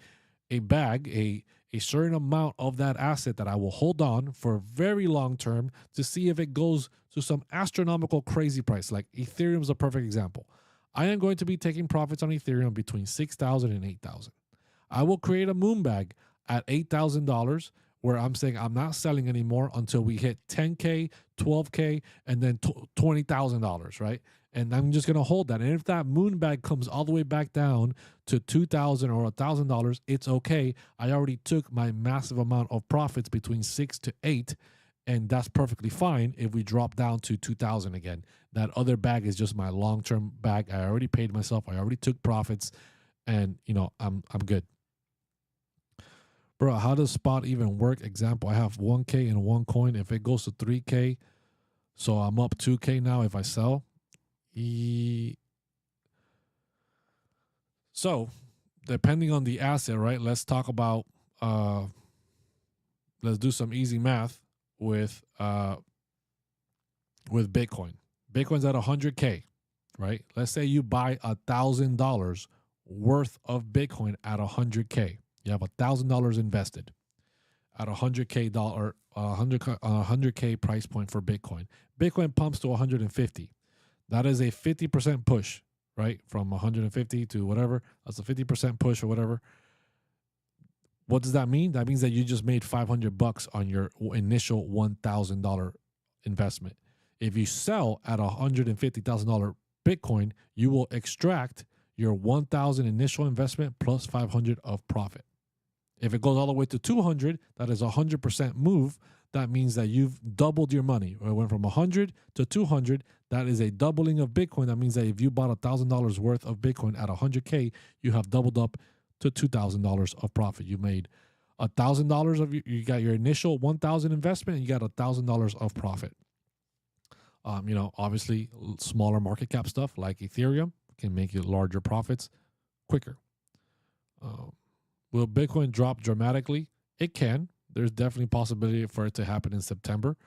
Speaker 1: certain amount of that asset that I will hold on for a very long term to see if it goes to some astronomical crazy price. Like Ethereum is a perfect example. I am going to be taking profits on Ethereum between $6,000 and $8,000. I will create a moon bag at $8,000 where I'm saying I'm not selling anymore until we hit 10K, 12K, and then $20,000, right? And I'm just going to hold that. And if that moon bag comes all the way back down to $2,000 or $1,000, it's okay. I already took my massive amount of profits between 6 to 8, and that's perfectly fine if we drop down to 2,000 again. That other bag is just my long-term bag. I already paid myself. I already took profits, and I'm good. Bro, how does spot even work? Example, I have 1K in one coin. If it goes to 3K, so I'm up 2K now if I sell. So, depending on the asset, right? Let's talk about. Let's do some easy math with Bitcoin. Bitcoin's at 100K, right? Let's say you buy $1,000 worth of Bitcoin at 100K. You have $1,000 invested at 100K price point for Bitcoin. Bitcoin pumps to 150. That is a 50% push, right? From 150 to whatever. That's a 50% push or whatever. What does that mean? That means that you just made $500 on your initial $1,000 investment. If you sell at $150,000 Bitcoin, you will extract your 1,000 initial investment plus 500 of profit. If it goes all the way to 200, that is a 100% move. That means that you've doubled your money. It went from 100 to 200. That is a doubling of Bitcoin. That means that if you bought $1,000 worth of Bitcoin at 100K, you have doubled up to $2,000 of profit. You made $1,000 of you got your initial 1,000 investment, and you got $1,000 of profit. Obviously, smaller market cap stuff like Ethereum can make you larger profits quicker. Will Bitcoin drop dramatically? It can. There's definitely a possibility for it to happen in September.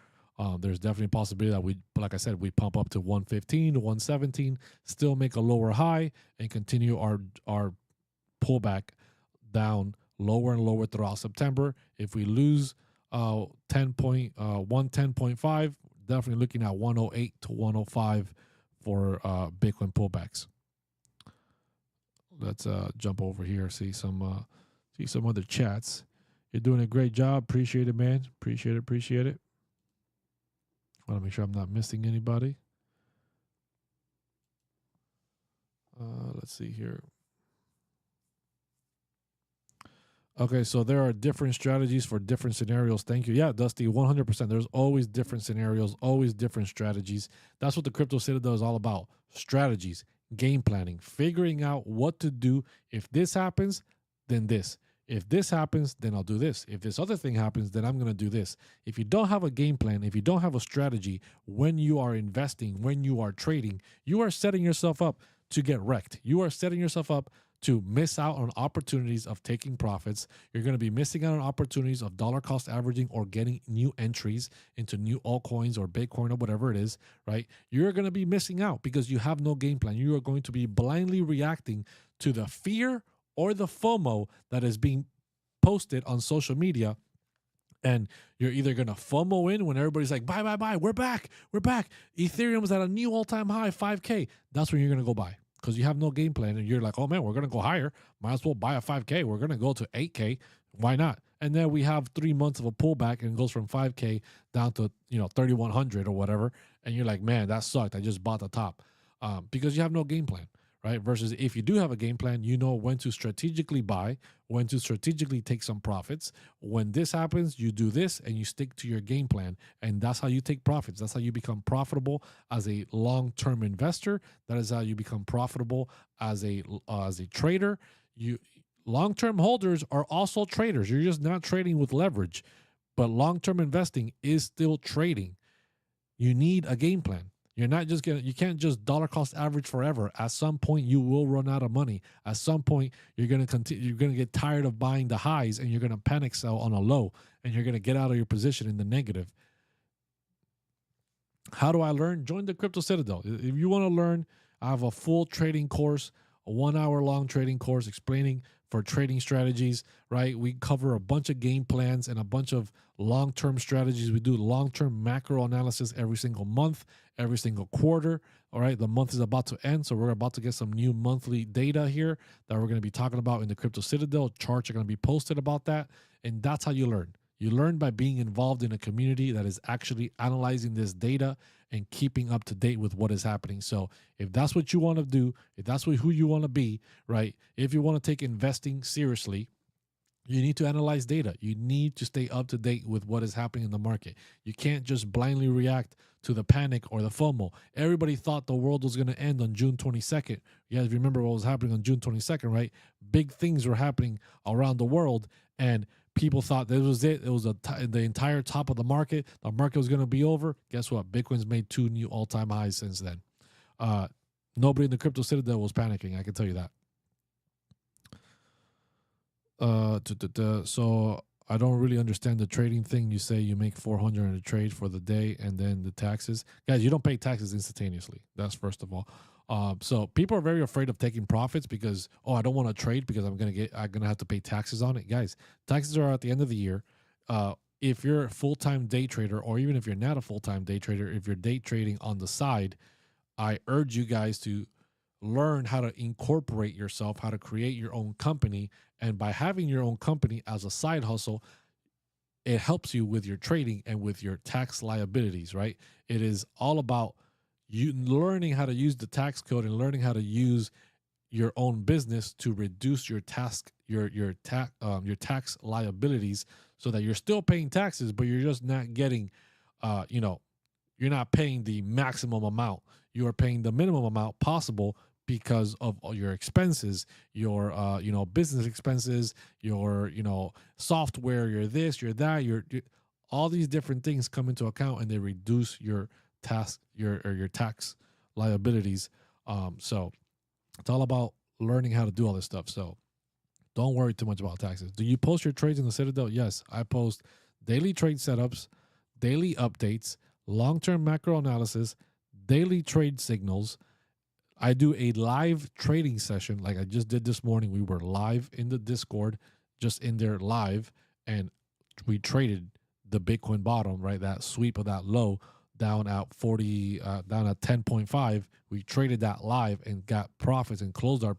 Speaker 1: There's definitely a possibility that like I said, we pump up to 115 to 117, still make a lower high, and continue our pullback down lower and lower throughout September. If we lose 110.5, definitely looking at 108 to 105 for Bitcoin pullbacks. Let's jump over here, see some other chats. You're doing a great job. Appreciate it, man. Appreciate it. I want to make sure I'm not missing anybody. Let's see here. Okay, so there are different strategies for different scenarios. Thank you. Yeah, Dusty, 100%. There's always different scenarios, always different strategies. That's what the Crypto Citadel is all about. Strategies, game planning, figuring out what to do. If this happens, then this. If this happens, then I'll do this. If this other thing happens, then I'm going to do this. If you don't have a game plan, if you don't have a strategy, when you are investing, when you are trading, you are setting yourself up to get wrecked. You are setting yourself up to miss out on opportunities of taking profits. You're going to be missing out on opportunities of dollar cost averaging or getting new entries into new altcoins or Bitcoin or whatever it is, right? You're going to be missing out because you have no game plan. You are going to be blindly reacting to the fear or the FOMO that is being posted on social media. And you're either going to FOMO in when everybody's like, buy, we're back. Ethereum's at a new all-time high, 5K. That's when you're going to go buy. Because you have no game plan and you're like, oh man, we're going to go higher. Might as well buy a 5K. We're going to go to 8K. Why not? And then we have 3 months of a pullback and it goes from 5K down to 3,100 or whatever. And you're like, man, that sucked. I just bought the top because you have no game plan, right? Versus if you do have a game plan, you know when to strategically buy, when to strategically take some profits. When this happens, you do this and you stick to your game plan. And that's how you take profits. That's how you become profitable as a long-term investor. That is how you become profitable as a trader. Long-term holders are also traders. You're just not trading with leverage. But long-term investing is still trading. You need a game plan. You can't just dollar cost average forever. At some point, you will run out of money. At some point, you're going to get tired of buying the highs and you're going to panic sell on a low and you're going to get out of your position in the negative. How do I learn? Join the Crypto Citadel. If you want to learn, I have a full trading course, a 1 hour long trading course explaining for trading strategies, right? We cover a bunch of game plans and a bunch of long-term strategies. We do long-term macro analysis every single month, every single quarter. All right, the month is about to end, so we're about to get some new monthly data here that we're going to be talking about in the Crypto Citadel. Charts are going to be posted about that, and that's how you learn. You learn by being involved in a community that is actually analyzing this data and keeping up to date with what is happening. So if that's what you want to do, if that's who you want to be, right? If you want to take investing seriously, you need to analyze data. You need to stay up to date with what is happening in the market. You can't just blindly react to the panic or the FOMO. Everybody thought the world was going to end on June 22nd. You guys remember what was happening on June 22nd, right? Big things were happening around the world, and people thought this was it. It was the entire top of the market. The market was going to be over. Guess what? Bitcoin's made 2 new all-time highs since then. Nobody in the crypto citadel was panicking. I can tell you that. So I don't really understand the trading thing. You say you make 400 in a trade for the day, and then the taxes. Guys, you don't pay taxes instantaneously. That's first of all. So people are very afraid of taking profits because, oh, I don't want to trade because I'm gonna have to pay taxes on it. Guys, taxes are at the end of the year. If you're a full-time day trader, or even if you're not a full-time day trader, if you're day trading on the side, I urge you guys to learn how to incorporate yourself, how to create your own company. And by having your own company as a side hustle, it helps you with your trading and with your tax liabilities, right? It is all about you learning how to use the tax code and learning how to use your own business to reduce your tax liabilities, so that you're still paying taxes, but you're just not getting, you're not paying the maximum amount. You are paying the minimum amount possible because of all your expenses, your business expenses, your software, your this, your that, your all these different things come into account, and they reduce your tax liabilities. So it's all about learning how to do all this stuff. So don't worry too much about taxes. Do you post your trades in the Citadel? Yes, I post daily trade setups, daily updates, long-term macro analysis, daily trade signals. I do a live trading session like I just did this morning. We were live in the Discord, just in there live, and we traded the Bitcoin bottom, right? That sweep of that low down at 40, down at 10.5. We traded that live and got profits and closed our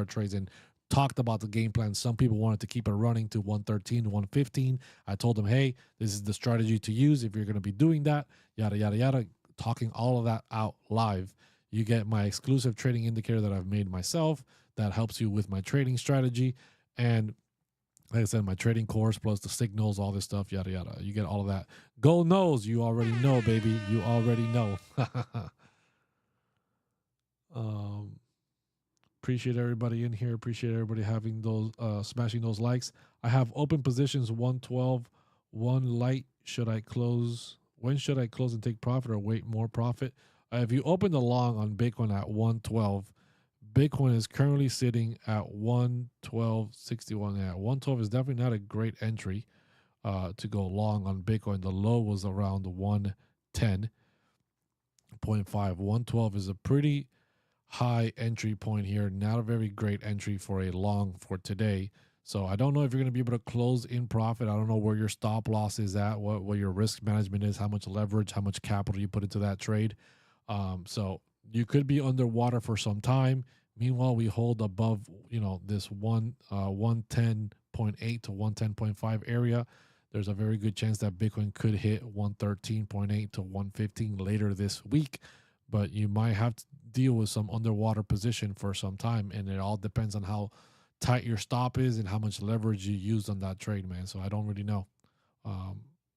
Speaker 1: trades and talked about the game plan. Some people wanted to keep it running to 113, 115. I told them, hey, this is the strategy to use if you're going to be doing that, yada, yada, yada, talking all of that out live. You get my exclusive trading indicator that I've made myself that helps you with my trading strategy. And like I said, my trading course plus the signals, all this stuff, yada, yada. You get all of that. Go knows. You already know, baby. You already know. Appreciate everybody in here. Appreciate everybody having those, smashing those likes. I have open positions 112, one light. Should I close? When should I close and take profit or wait more profit? If you open the long on Bitcoin at 112, Bitcoin is currently sitting at 112.61. Yeah, 112 is definitely not a great entry to go long on Bitcoin. The low was around 110.5. 112 is a pretty high entry point here. Not a very great entry for a long for today. So I don't know if you're going to be able to close in profit. I don't know where your stop loss is at, what your risk management is, how much leverage, how much capital you put into that trade. So you could be underwater for some time. Meanwhile, we hold above, this 110.8 to 110.5 area. There's a very good chance that Bitcoin could hit 113.8 to 115 later this week, but you might have to deal with some underwater position for some time, and it all depends on how tight your stop is and how much leverage you used on that trade, man. So I don't really know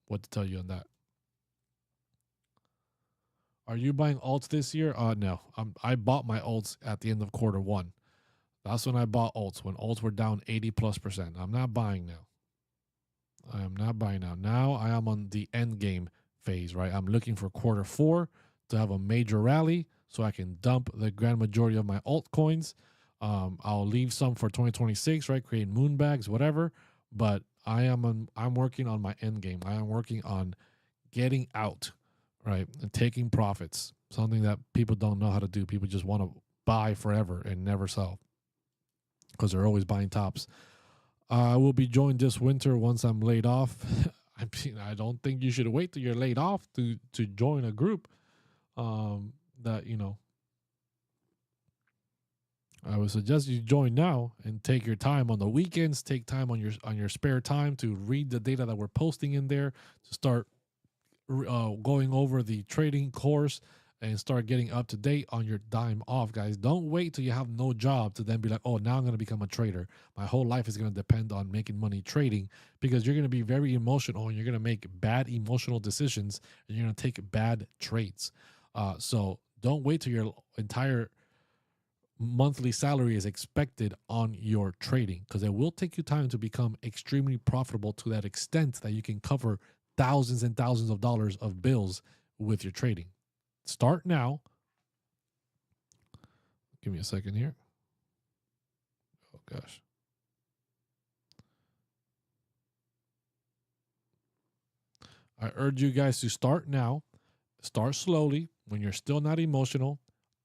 Speaker 1: what to tell you on that. Are you buying alts this year? No. I bought my alts at the end of Q1. That's when I bought alts, when alts were down 80+%. I'm not buying now. I am not buying now. Now I am on the end game phase, right? I'm looking for Q4 to have a major rally so I can dump the grand majority of my altcoins. I'll leave some for 2026, right? Create moon bags, whatever. But I'm working on my end game. I am working on getting out, right, and taking profits, something that people don't know how to do. People just want to buy forever and never sell because they're always buying tops. I will be joined this winter once I'm laid off. I don't think you should wait till you're laid off to join a group that, I would suggest you join now and take your time on the weekends, take time on your spare time to read the data that we're posting in there, to start going over the trading course and start getting up to date on your dime off, guys. Don't wait till you have no job to then be like, oh, now I'm going to become a trader. My whole life is going to depend on making money trading, because you're going to be very emotional and you're going to make bad emotional decisions and you're going to take bad trades. So don't wait till your entire monthly salary is expected on your trading, because it will take you time to become extremely profitable to that extent that you can cover thousands and thousands of dollars of bills with your trading. Start now, Give me a second here. Oh, gosh. I urge you guys to start now. Start slowly when you're still not emotional,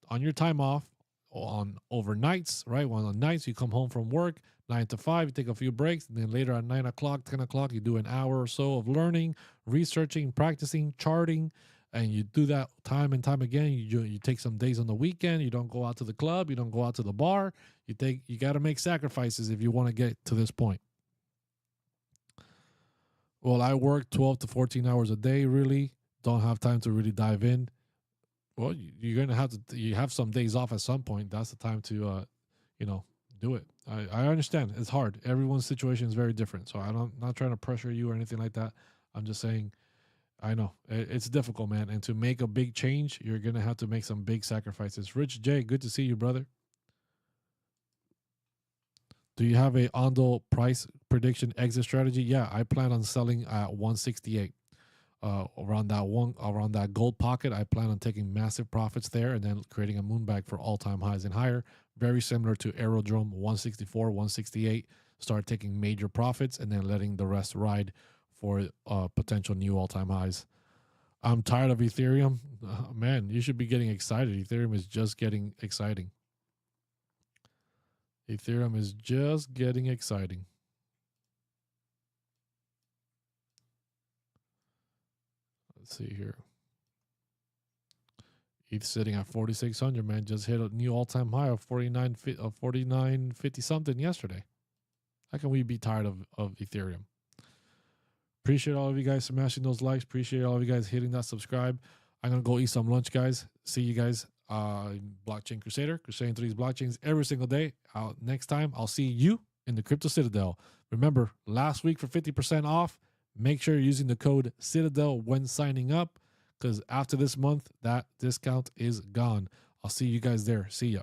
Speaker 1: on your time off, on overnights, right? When on nights you come home from work, 9 to 5, you take a few breaks, and then later at 9 o'clock, 10 o'clock, you do an hour or so of learning, researching, practicing, charting, and you do that time and time again. You take some days on the weekend. You don't go out to the club. You don't go out to the bar. You got to make sacrifices if you want to get to this point. Well, I work 12 to 14 hours a day, really. Don't have time to really dive in. Well, you're going to have to, you have some days off at some point. That's the time to, do it. I understand. It's hard. Everyone's situation is very different. So I'm not trying to pressure you or anything like that. I'm just saying, I know it's difficult, man. And to make a big change, you're going to have to make some big sacrifices. Rich J, good to see you, brother. Do you have a Ondo price prediction exit strategy? Yeah, I plan on selling at 168. Around that gold pocket, I plan on taking massive profits there and then creating a moonbag for all-time highs and higher. Very similar to Aerodrome, 164, 168. Start taking major profits and then letting the rest ride for potential new all-time highs. I'm tired of Ethereum. Man, you should be getting excited. Ethereum is just getting exciting. Ethereum is just getting exciting. Let's see here. ETH sitting at 4,600, man. Just hit a new all-time high of 49.50 something yesterday. How can we be tired of Ethereum? Appreciate all of you guys smashing those likes. Appreciate all of you guys hitting that subscribe. I'm going to go eat some lunch, guys. See you guys. Blockchain Crusader, crusading through these blockchains every single day. Next time, I'll see you in the Crypto Citadel. Remember, last week for 50% off, make sure you're using the code Citadel when signing up, because after this month, that discount is gone. I'll see you guys there. See ya.